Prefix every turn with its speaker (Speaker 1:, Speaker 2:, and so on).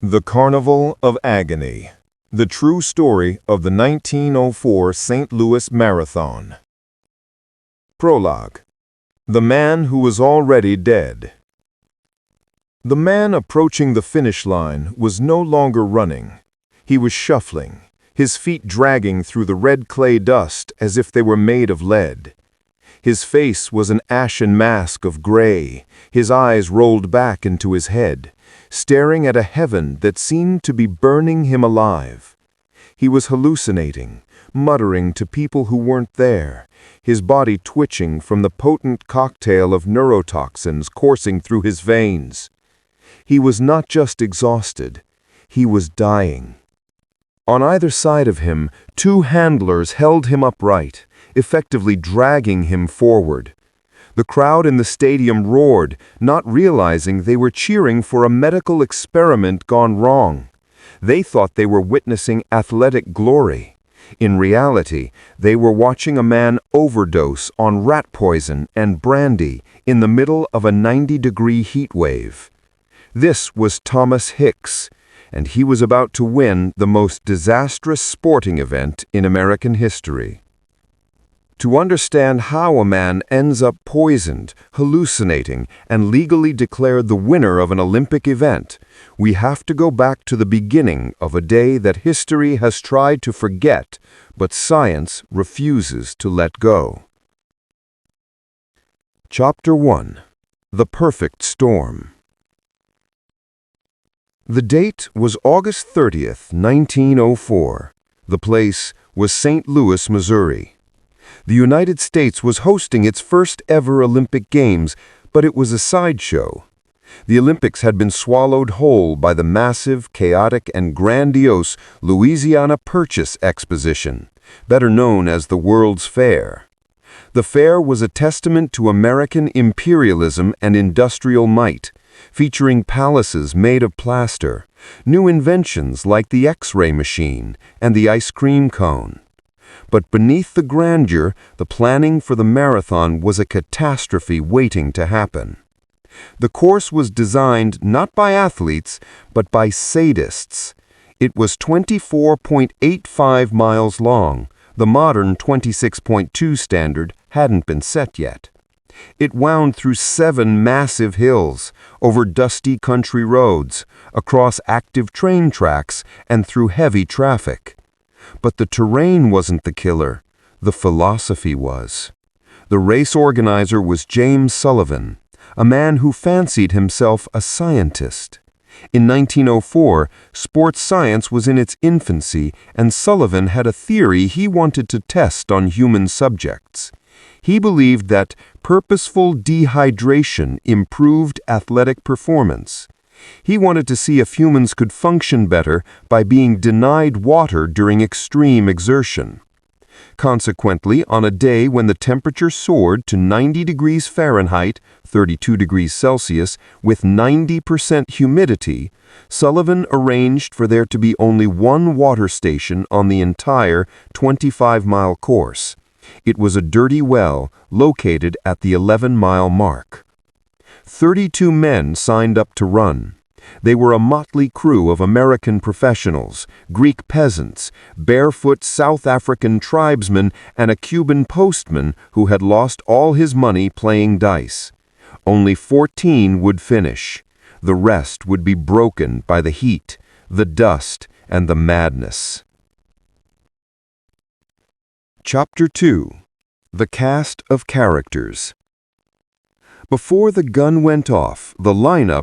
Speaker 1: The Carnival of Agony. The true story of the 1904 St. Louis Marathon. Prologue. The man who was already dead. The man approaching the finish line was no longer running. He was shuffling, his feet dragging through the red clay dust as if they were made of lead. His face was an ashen mask of gray, his eyes rolled back into his head, staring at a heaven that seemed to be burning him alive. He was hallucinating, muttering to people who weren't there, his body twitching from the potent cocktail of neurotoxins coursing through his veins. He was not just exhausted, he was dying. On either side of him, two handlers held him upright, effectively dragging him forward. The crowd in the stadium roared, not realizing they were cheering for a medical experiment gone wrong. They thought they were witnessing athletic glory. In reality, they were watching a man overdose on rat poison and brandy in the middle of a 90-degree heat wave. This was Thomas Hicks, and he was about to win the most disastrous sporting event in American history. To understand how a man ends up poisoned, hallucinating, and legally declared the winner of an Olympic event, we have to go back to the beginning of a day that history has tried to forget, but science refuses to let go. Chapter 1. The Perfect Storm. The date was August 30th, 1904. The place was St. Louis, Missouri. The United States was hosting its first ever Olympic Games, but it was a sideshow. The Olympics had been swallowed whole by the massive, chaotic, and grandiose Louisiana Purchase Exposition, better known as the World's Fair. The fair was a testament to American imperialism and industrial might, featuring palaces made of plaster, new inventions like the X-ray machine and the ice cream cone. But beneath the grandeur, the planning for the marathon was a catastrophe waiting to happen. The course was designed not by athletes, but by sadists. It was 24.85 miles long. The modern 26.2 standard hadn't been set yet. It wound through 7 massive hills, over dusty country roads, across active train tracks, and through heavy traffic. But the terrain wasn't the killer, the philosophy was. The race organizer was James Sullivan, a man who fancied himself a scientist. In 1904, sports science was in its infancy, and Sullivan had a theory he wanted to test on human subjects. He believed that purposeful dehydration improved athletic performance. He wanted to see if humans could function better by being denied water during extreme exertion. Consequently, on a day when the temperature soared to 90 degrees Fahrenheit, 32 degrees Celsius, with 90% humidity, Sullivan arranged for there to be only one water station on the entire 25-mile course. It was a dirty well located at the 11-mile mark. 32 men signed up to run. They were a motley crew of American professionals, Greek peasants, barefoot South African tribesmen, and a Cuban postman who had lost all his money playing dice. Only 14 would finish. The rest would be broken by the heat, the dust, and the madness. Chapter 2. The Cast of Characters. Before the gun went off, the lineup